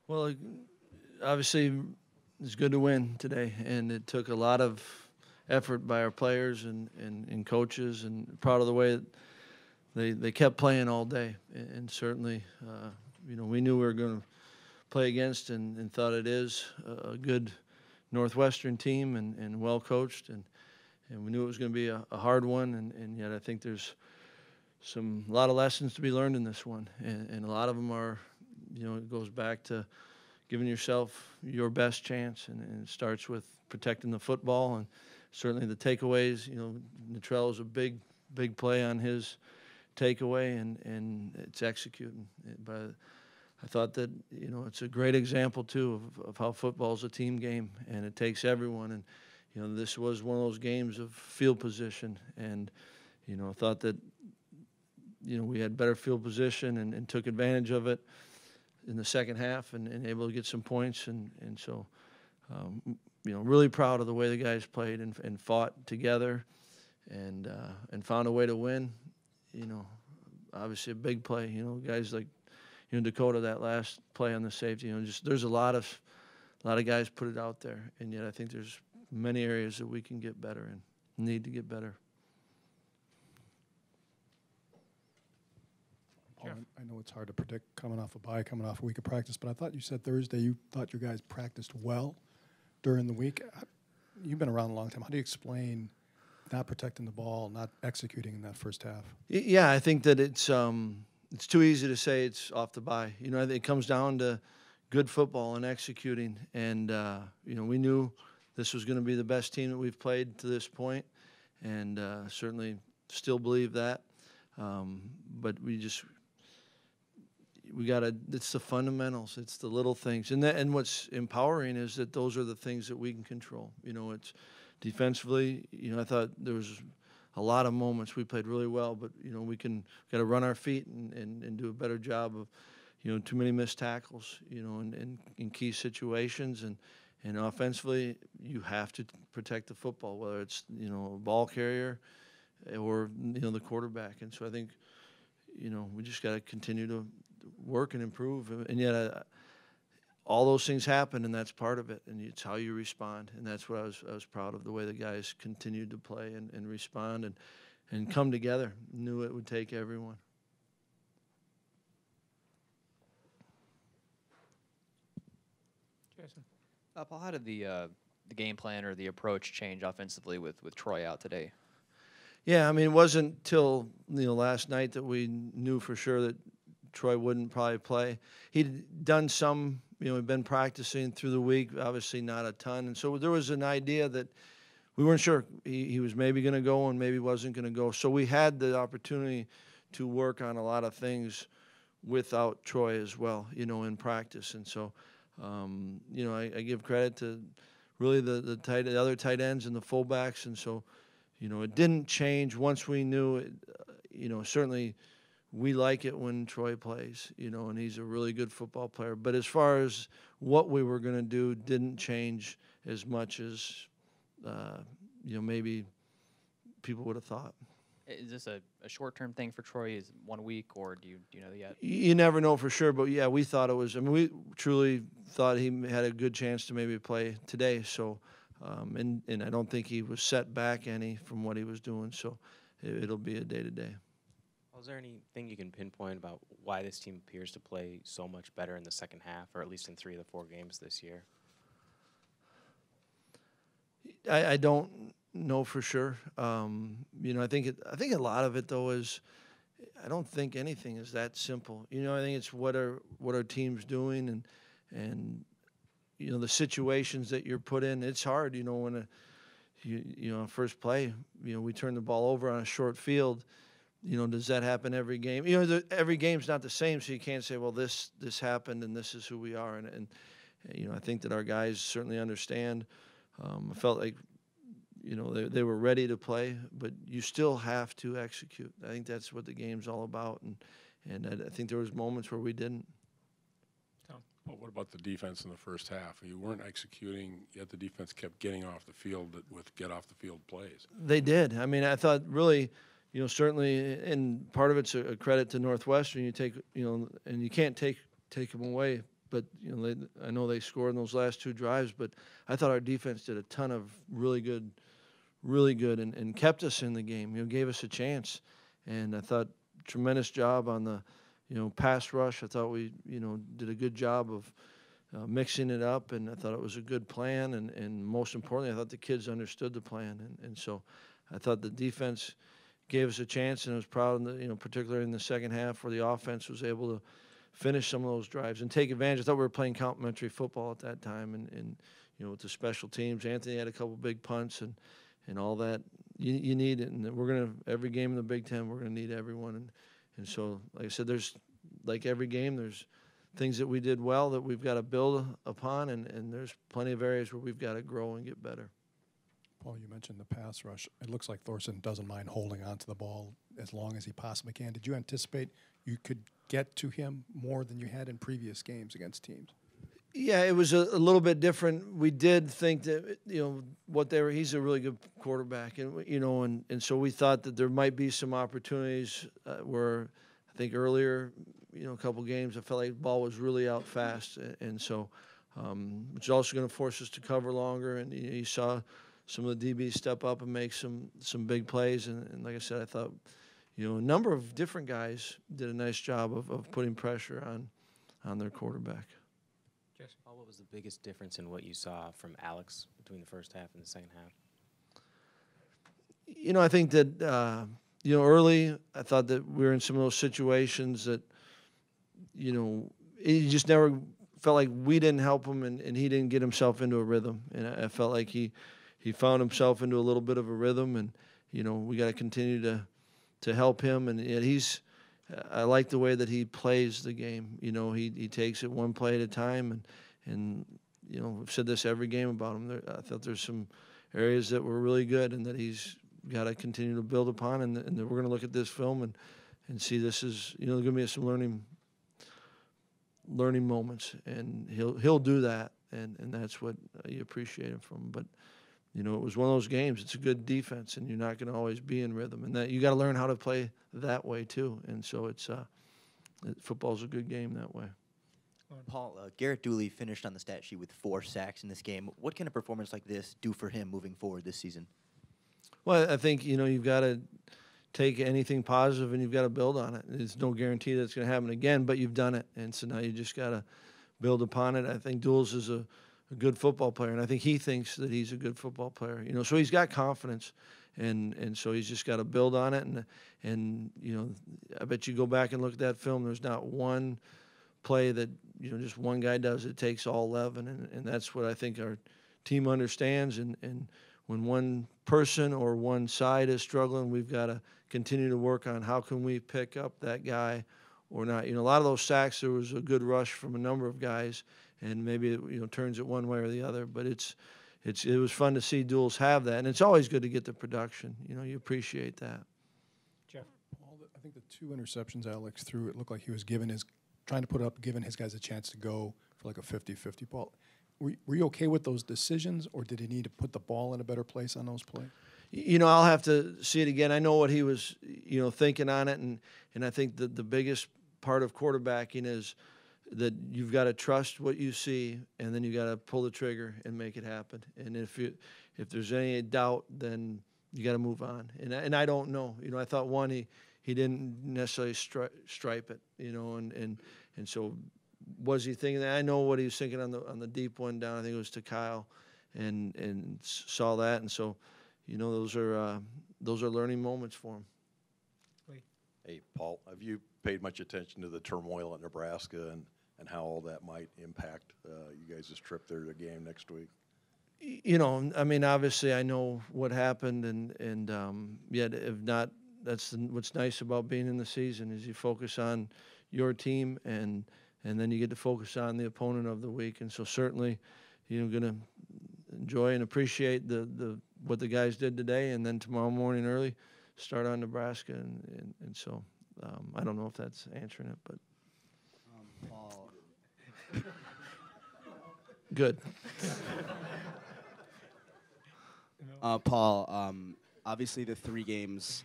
Well, obviously, it's good to win today, and it took a lot of effort by our players and coaches, and proud of the way that they kept playing all day. And certainly, we knew we were going to play against and thought it is a good Northwestern team and well coached, and we knew it was going to be a hard one, and yet I think there's a lot of lessons to be learned in this one, and a lot of them are, it goes back to giving yourself your best chance, and it starts with protecting the football, and certainly the takeaways. Natrell is a big play on his takeaway, and it's executing. But I thought that it's a great example too of how football is a team game, and it takes everyone. And this was one of those games of field position, and I thought that we had better field position and took advantage of it in the second half and able to get some points. And so, really proud of the way the guys played and fought together and found a way to win. Obviously a big play. Guys like Dakota, that last play on the safety. Just there's a lot of guys put it out there, and yet I think there's many areas that we can get better and need to get better. Paul, I know it's hard to predict coming off a bye, coming off a week of practice, but I thought you said Thursday you thought your guys practiced well during the week. You've been around a long time. How do you explain not protecting the ball, not executing in that first half? Yeah, I think that it's too easy to say it's off the bye. It comes down to good football and executing, and we knew this was going to be the best team that we've played to this point, and certainly still believe that. But it's the fundamentals, it's the little things, and what's empowering is that those are the things that we can control. It's defensively. I thought there was a lot of moments we played really well, but we got to run our feet and do a better job of too many missed tackles in key situations, and offensively you have to protect the football, whether it's a ball carrier or the quarterback. And so I think we just got to continue to work and improve, and yet all those things happen, and that's part of it, and it's how you respond. And that's what I was proud of, the way the guys continued to play and respond and come together. Knew it would take everyone. Jason. Paul, how did the game plan or the approach change offensively with Troy out today? Yeah, it wasn't till last night that we knew for sure that Troy wouldn't probably play. He'd done some, he'd been practicing through the week, obviously not a ton. And so there was an idea that we weren't sure. He was maybe going to go and maybe wasn't going to go. So we had the opportunity to work on a lot of things without Troy as well, in practice. And so, I give credit to really the other tight ends and the fullbacks. And so, it didn't change once we knew it. Certainly we like it when Troy plays, and he's a really good football player. But as far as what we were going to do, didn't change as much as, maybe people would have thought. Is this a short-term thing for Troy? Is it 1 week, or do you know yet? You never know for sure, but yeah, we thought it was. We truly thought he had a good chance to maybe play today. So, and I don't think he was set back any from what he was doing. So, it'll be a day-to-day. Is there anything you can pinpoint about why this team appears to play so much better in the second half, or at least in 3 of the 4 games this year? I don't know for sure. I think a lot of it though is, I don't think anything is that simple. I think it's what our team's doing and the situations that you're put in. It's hard. When first play, we turn the ball over on a short field. Does that happen every game? Every game's not the same, so you can't say, well, this happened and this is who we are. And I think that our guys certainly understand. I felt like, they were ready to play, but you still have to execute. I think that's what the game's all about, and I think there was moments where we didn't. Well, what about the defense in the first half? You weren't executing, yet the defense kept getting off the field with get-off-the-field plays. They did. I thought really, certainly, and part of it's a credit to Northwestern. You take, and you can't take them away but I know they scored in those last 2 drives, but I thought our defense did a ton of really good, and kept us in the game. Gave us a chance, and I thought tremendous job on the, pass rush. I thought we, did a good job of mixing it up, and I thought it was a good plan, and most importantly, I thought the kids understood the plan, and so I thought the defense gave us a chance, and I was proud, particularly in the second half where the offense was able to finish some of those drives and take advantage. I thought we were playing complimentary football at that time, and with the special teams. Anthony had a couple big punts and all that. You need it, and we're going to, every game in the Big Ten, we're going to need everyone. And so, like I said, there's, like every game, there's things that we did well that we've got to build upon, and there's plenty of areas where we've got to grow and get better. Paul, you mentioned the pass rush. It looks like Thorson doesn't mind holding on to the ball as long as he possibly can. Did you anticipate you could get to him more than you had in previous games against teams? Yeah, it was a little bit different. We did think that, he's a really good quarterback, and so we thought that there might be some opportunities where I think earlier, a couple games, I felt like the ball was really out fast, and so which is also going to force us to cover longer, and you saw some of the DBs step up and make some big plays, and like I said, I thought, a number of different guys did a nice job of putting pressure on their quarterback. Paul, what was the biggest difference in what you saw from Alex between the first half and the second half? I think that, early, I thought that we were in some of those situations that, he just never felt like we didn't help him, and he didn't get himself into a rhythm. And I felt like he found himself into a little bit of a rhythm, and, we got to continue to help him. And I like the way that he plays the game. He takes it one play at a time, and I've said this every game about him. I thought there's some areas that were really good, and that he's got to continue to build upon. And that we're going to look at this film and see this is going to be some learning moments, and he'll do that, and that's what you appreciate him from. But it was one of those games. It's a good defense, and you're not going to always be in rhythm, and that you got to learn how to play that way too. And so football's a good game that way. Paul, Garrett Dooley finished on the stat sheet with 4 sacks in this game. What can a performance like this do for him moving forward this season? Well, I think you've got to take anything positive and you've got to build on it. There's no guarantee that it's going to happen again, but you've done it, and so now you just got to build upon it. I think Dools is a good football player, and I think he thinks that he's a good football player. So he's got confidence, and so he's just got to build on it. And I bet you go back and look at that film. There's not one play that just one guy does. It takes all 11, and that's what I think our team understands. And when one person or one side is struggling, we've got to continue to work on how can we pick up that guy or not. A lot of those sacks, there was a good rush from a number of guys, and maybe it turns it one way or the other. But it was fun to see Dools have that, and it's always good to get the production. You appreciate that. Jeff, Paul, I think the 2 interceptions Alex threw, it looked like he was giving his guys a chance to go for like a 50-50 ball. Were you okay with those decisions, or did he need to put the ball in a better place on those plays? I'll have to see it again. I know what he was, thinking on it, and I think that the biggest part of quarterbacking is that you've got to trust what you see, and then you got to pull the trigger and make it happen. And if there's any doubt, then you got to move on. And I don't know. I thought he didn't necessarily stripe it, and so was he thinking that? I know what he was thinking on the deep one down. I think it was to Kyle, and saw that, and so those are learning moments for him. Hey, Paul, have you paid much attention to the turmoil at Nebraska and how all that might impact you guys' trip there to the game next week? Obviously I know what happened, and yet if not, that's what's nice about being in the season is you focus on your team, and then you get to focus on the opponent of the week. And so certainly, going to enjoy and appreciate the what the guys did today, and then tomorrow morning early, start on Nebraska, and so I don't know if that's answering it, but Paul. good. Paul, obviously the 3 games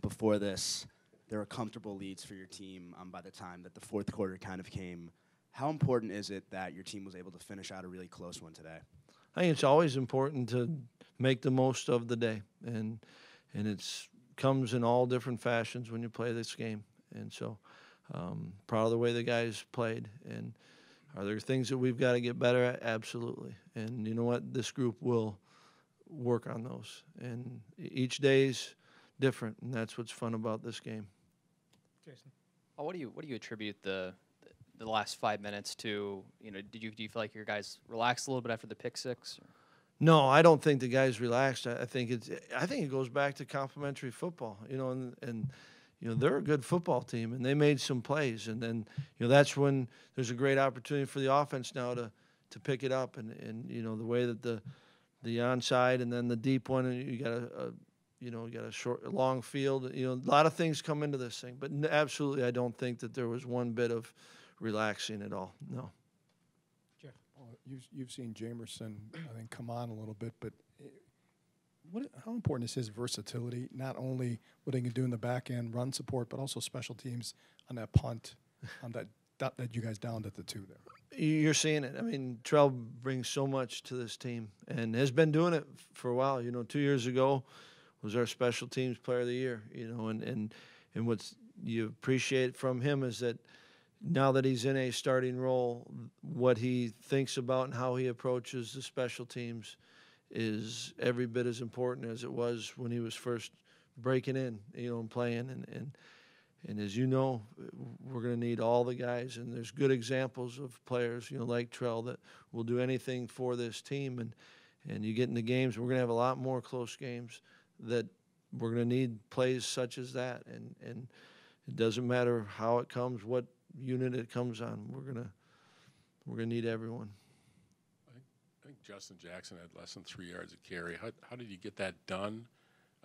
before this, there were comfortable leads for your team by the time that the fourth quarter kind of came. How important is it that your team was able to finish out a really close one today? I think it's always important to make the most of the day, and it's comes in all different fashions when you play this game. And so, proud of the way the guys played. And are there things that we've got to get better at? Absolutely. And you know what? This group will work on those. And each day's different, and that's what's fun about this game. Jason. What do you attribute the last 5 minutes to? You know, do you feel like your guys relaxed a little bit after the pick six? Or? No, I don't think the guys relaxed. I think it goes back to complimentary football. You know, and you know, they're a good football team, and they made some plays, and then you know that's when there's a great opportunity for the offense now to pick it up, and you know the way that the onside and then the deep one, and you got a long field. You know, a lot of things come into this thing, but absolutely, I don't think that there was one bit of relaxing at all. No. Well, you've seen Jamerson, I think, come on a little bit, but how important is his versatility? Not only what he can do in the back end, run support, but also special teams on that punt, on that you guys downed at the 2 there. You're seeing it. I mean, Trell brings so much to this team and has been doing it for a while. You know, 2 years ago was our special teams player of the year. You know, and what's you appreciate from him is that now that he's in a starting role, what he thinks about and how he approaches the special teams is every bit as important as it was when he was first breaking in, you know, and playing. And as you know, we're going to need all the guys, and there's good examples of players, you know, like Trell that will do anything for this team. And you get into games, we're going to have a lot more close games that we're going to need plays such as that. And it doesn't matter how it comes, what unit it comes on. We're gonna need everyone. I think Justin Jackson had less than 3 yards of carry. How did you get that done,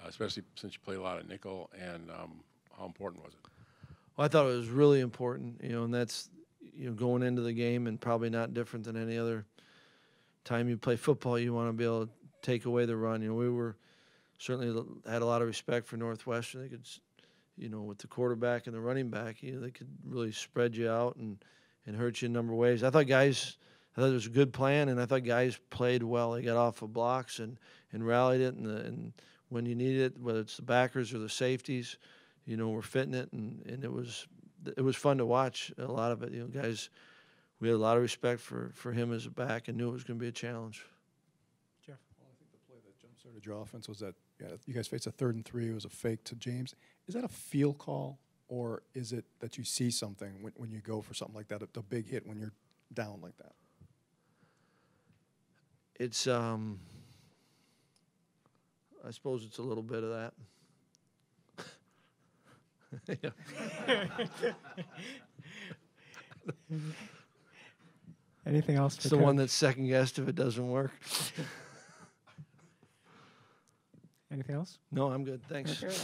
especially since you play a lot of nickel, and how important was it? Well, I thought it was really important, you know, and that's, you know, going into the game and probably not different than any other time you play football. You want to be able to take away the run. You know, we were certainly had a lot of respect for Northwestern. They could, you know, with the quarterback and the running back, you know, they could really spread you out and hurt you in a number of ways. I thought it was a good plan, and I thought guys played well. They got off of blocks and rallied it, and when you needed it, whether it's the backers or the safeties, you know, we're fitting it, and it was fun to watch a lot of it. You know, guys, we had a lot of respect for him as a back and knew it was going to be a challenge. Jeff? Well, I think the play that jump-started your offense was that you guys faced a 3rd and 3. It was a fake to James. Is that a field call, or is it that you see something when you go for something like that, a big hit when you're down like that? It's I suppose it's a little bit of that. Anything else? It's the one that's second guessed if it doesn't work. Anything else? No, I'm good. Thanks. Okay.